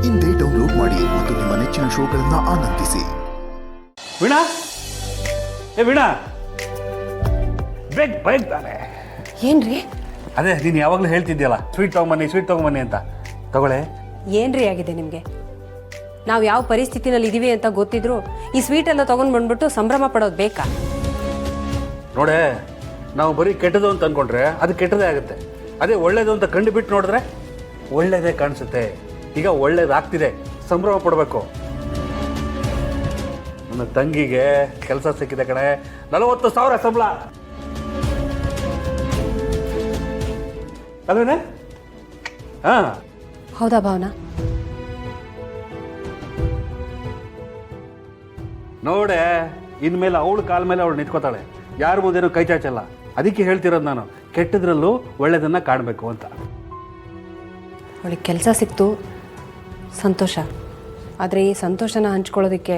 ಇಂದೇ ಡೌನ್ಲೋಡ್ ಮಾಡಿ ಮತ್ತು ನಿಮ್ಮ ನೆಚ್ಚಿನ ಶೋಗಳನ್ನು ಆನಂದಿಸಿ. ವೀಣಾ, ವೀಣಾ, ಬೇಗ ಬೇಗ ತಾನೆ. ಏನ್ರಿ? ಅದೇ ನೀನು ಯಾವಾಗಲೂ ಹೇಳ್ತಿದ್ಯಲ್ಲ ಸ್ವೀಟ್ ತಗೊಂಬನ್ನಿ ಅಂತ. ತಗೊಳ್ಳೆ. ಏನ್ರಿ ಆಗಿದೆ ನಿಮಗೆ? ನಾವು ಯಾವ ಪರಿಸ್ಥಿತಿನಲ್ಲಿ ಇದೀವಿ ಅಂತ ಗೊತ್ತಿದ್ರು ಈ ಸ್ವೀಟ್ ಎಲ್ಲ ತಗೊಂಡ್ ಬಂದ್ಬಿಟ್ಟು ಸಂಭ್ರಮ ಪಡೋದು ಬೇಕಾ? ನೋಡೆ, ನಾವು ಬರೀ ಕೆಟ್ಟದು ಅಂತ ಅಂದ್ಕೊಂಡ್ರೆ ಅದು ಕೆಟ್ಟದೇ ಆಗುತ್ತೆ. ಅದೇ ಒಳ್ಳೇದು ಅಂತ ಕಂಡು ಬಿಟ್ಟು ನೋಡಿದ್ರೆ ಒಳ್ಳೇದೇ ಕಾಣಿಸುತ್ತೆ. ಈಗ ಒಳ್ಳೇದಾಗ್ತಿದೆ, ಸಂಭ್ರಮ ಪಡಬೇಕು. ನನ್ನ ತಂಗಿಗೆ ಕೆಲಸ ಸಿಕ್ಕಿದೆ ಕಣೆ, 40,000 ಸಂಬಳ. ಅಲ್ವೇನೆ? ಹಾಂ, ಹೌದಾ ಭಾವನಾ? ನೋಡೆ, ಇನ್ಮೇಲೆ ಅವಳು ಕಾಲ ಮೇಲೆ ಅವಳು ನಿಂತ್ಕೋತಾಳೆ, ಯಾರ ಮುಂದೇನೂ ಕೈ ಚಾಚಲ್ಲ. ಅದಕ್ಕೆ ಹೇಳ್ತಿರೋದು ನಾನು, ಕೆಟ್ಟದ್ರಲ್ಲೂ ಒಳ್ಳೇದನ್ನ ಕಾಣಬೇಕು ಅಂತ. ಅವಳಿಗೆ ಕೆಲಸ ಸಿಕ್ತು, ಸಂತೋಷ. ಆದರೆ ಈ ಸಂತೋಷನ ಹಂಚ್ಕೊಳ್ಳೋದಕ್ಕೆ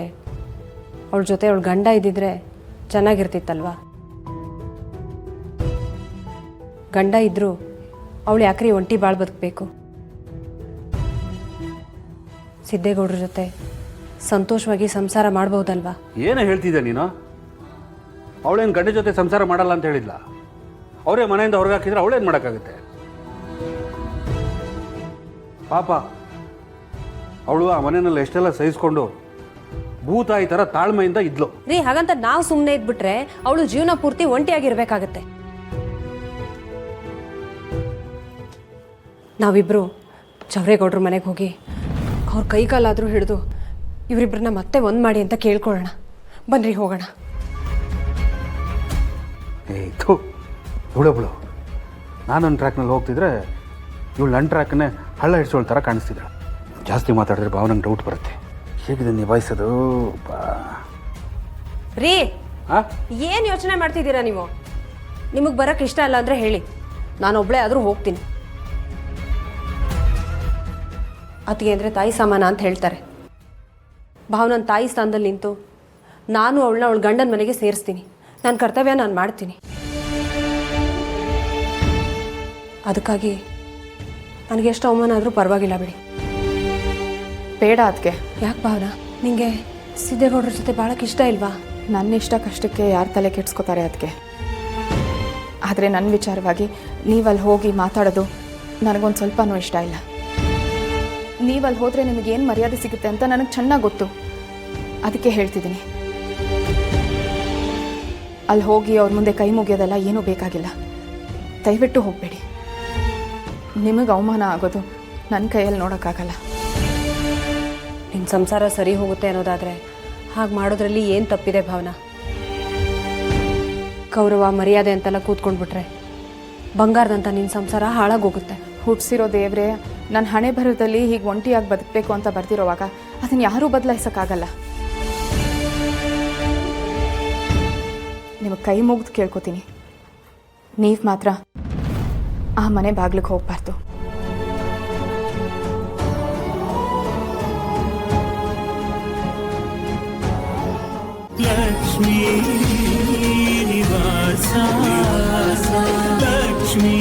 ಅವಳ ಜೊತೆ ಅವಳ ಗಂಡ ಇದ್ದಿದ್ರೆ ಚೆನ್ನಾಗಿರ್ತಿತ್ತಲ್ವಾ? ಗಂಡ ಇದ್ದರೂ ಅವಳು ಯಾಕ್ರಿ ಒಂಟಿ ಬಾಳು ಬದುಕಬೇಕು? ಸಿದ್ದೇಗೌಡ್ರ ಜೊತೆ ಸಂತೋಷವಾಗಿ ಸಂಸಾರ ಮಾಡ್ಬೋದಲ್ವಾ? ಏನು ಹೇಳ್ತಿದ್ದೆ ನೀನು? ಅವಳೇನು ಗಂಡ ಜೊತೆ ಸಂಸಾರ ಮಾಡಲ್ಲ ಅಂತ ಹೇಳಿದ್ಲ? ಅವರೇ ಮನೆಯಿಂದ ಹೊರಗೆ ಹಾಕಿದ್ರೆ ಅವಳೇನು ಮಾಡೋಕ್ಕಾಗುತ್ತೆ? ಪಾಪ ಅವಳು ಆ ಮನೆಯಲ್ಲಿ ಎಷ್ಟೆಲ್ಲ ಸಹಿಸ್ಕೊಂಡು ಭೂತಾಯಿ ಥರ ತಾಳ್ಮೆಯಿಂದ ಇದ್ಲು ರೀ. ಹಾಗಂತ ನಾವು ಸುಮ್ಮನೆ ಇದ್ಬಿಟ್ರೆ ಅವಳು ಜೀವನ ಪೂರ್ತಿ ಒಂಟಿಯಾಗಿರ್ಬೇಕಾಗತ್ತೆ. ನಾವಿಬ್ರು ಚೌರೇಗೌಡ್ರ ಮನೆಗೆ ಹೋಗಿ ಅವ್ರ ಕೈಕಾಲಾದರೂ ಹಿಡಿದು ಇವರಿಬ್ಬರನ್ನ ಮತ್ತೆ ಒಂದು ಮಾಡಿ ಅಂತ ಕೇಳ್ಕೊಳ್ಳೋಣ. ಬನ್ರಿ ಹೋಗೋಣ. ಏಯ್ತು ಬಿಡು. ನಾನೊಂದು ಟ್ರ್ಯಾಕ್ನಲ್ಲಿ ಹೋಗ್ತಿದ್ರೆ ಇವಳು ನನ್ನ ಟ್ರ್ಯಾಕನ್ನೇ ಹಳ್ಳ ಹಿಡ್ಸೋಳ್ ಥರ ಕಾಣಿಸ್ತಿದ್ರು. ಜಾಸ್ತಿ ಮಾತಾಡಿದ್ರೆ ಭಾವನಂಗೆ ಡೌಟ್ ಬರುತ್ತೆ. ಹೇಗಿದೆ ನಿಭಾಯಿಸೋದು ರೀ? ಏನು ಯೋಚನೆ ಮಾಡ್ತಿದ್ದೀರಾ ನೀವು? ನಿಮಗೆ ಬರೋಕ್ಕೆ ಇಷ್ಟ ಇಲ್ಲ ಅಂದರೆ ಹೇಳಿ, ನಾನು ಒಬ್ಬಳೇ ಆದರೂ ಹೋಗ್ತೀನಿ. ಅತ್ತಿಗೆ ಅಂದರೆ ತಾಯಿ ಸಮಾನ ಅಂತ ಹೇಳ್ತಾರೆ. ಭಾವನನ್ನ ತಾಯಿ ಸ್ಥಾನದಲ್ಲಿ ನಿಂತು ನಾನು ಅವಳನ್ನ ಅವಳ ಗಂಡನ ಮನೆಗೆ ಸೇರಿಸ್ತೀನಿ. ನನ್ನ ಕರ್ತವ್ಯ ನಾನು ಮಾಡ್ತೀನಿ. ಅದಕ್ಕಾಗಿ ನನಗೆ ಎಷ್ಟು ಅವಮಾನ ಆದರೂ ಪರವಾಗಿಲ್ಲ ಬಿಡಿ. ಬೇಡ ಅದಕ್ಕೆ. ಯಾಕೆ ಭಾವನಾ, ನಿಮಗೆ ಸಿದ್ದೇಗೌಡ್ರ ಜೊತೆ ಭಾಳಕ್ಕೆ ಇಷ್ಟ ಇಲ್ವಾ? ನನ್ನ ಇಷ್ಟ ಕಷ್ಟಕ್ಕೆ ಯಾರು ತಲೆ ಕೆಡ್ಸ್ಕೊತಾರೆ ಅದಕ್ಕೆ. ಆದರೆ ನನ್ನ ವಿಚಾರವಾಗಿ ನೀವಲ್ಲಿ ಹೋಗಿ ಮಾತಾಡೋದು ನನಗೊಂದು ಸ್ವಲ್ಪನೂ ಇಷ್ಟ ಇಲ್ಲ. ನೀವಲ್ಲಿ ಹೋದರೆ ನಿಮಗೇನು ಮರ್ಯಾದೆ ಸಿಗುತ್ತೆ ಅಂತ ನನಗೆ ಚೆನ್ನಾಗಿ ಗೊತ್ತು. ಅದಕ್ಕೆ ಹೇಳ್ತಿದ್ದೀನಿ, ಅಲ್ಲಿ ಹೋಗಿ ಅವ್ರ ಮುಂದೆ ಕೈ ಮುಗಿಯೋದೆಲ್ಲ ಏನೂ ಬೇಕಾಗಿಲ್ಲ. ದಯವಿಟ್ಟು ಹೋಗಬೇಡಿ. ನಿಮಗೆ ಅವಮಾನ ಆಗೋದು ನನ್ನ ಕೈಯಲ್ಲಿ ನೋಡೋಕ್ಕಾಗಲ್ಲ. ನಿಮ್ಮ ಸಂಸಾರ ಸರಿ ಹೋಗುತ್ತೆ ಅನ್ನೋದಾದರೆ ಹಾಗೆ ಮಾಡೋದ್ರಲ್ಲಿ ಏನು ತಪ್ಪಿದೆ ಭಾವನಾ? ಗೌರವ ಮರ್ಯಾದೆ ಅಂತೆಲ್ಲ ಕೂತ್ಕೊಂಡ್ಬಿಟ್ರೆ ಬಂಗಾರದಂತ ನಿನ್ನ ಸಂಸಾರ ಹಾಳಾಗೋಗುತ್ತೆ. ಹುಟ್ಟಿಸಿರೋ ದೇವ್ರೆ ನನ್ನ ಹಣೆ ಬರದಲ್ಲಿ ಹೀಗೆ ಒಂಟಿಯಾಗಿ ಬದುಕಬೇಕು ಅಂತ ಬರ್ತಿರೋವಾಗ ಅದನ್ನು ಯಾರೂ ಬದಲಾಯಿಸೋಕ್ಕಾಗಲ್ಲ. ನಿಮಗೆ ಕೈ ಮುಗಿದು ಕೇಳ್ಕೊತೀನಿ, ನೀವು ಮಾತ್ರ ಆ ಮನೆ ಬಾಗ್ಲಿಗೆ ಹೋಗಬಾರ್ದು. ಲಕ್ಷ್ಮೀ ನಿವಾಸ ಲಕ್ಷ್ಮೀ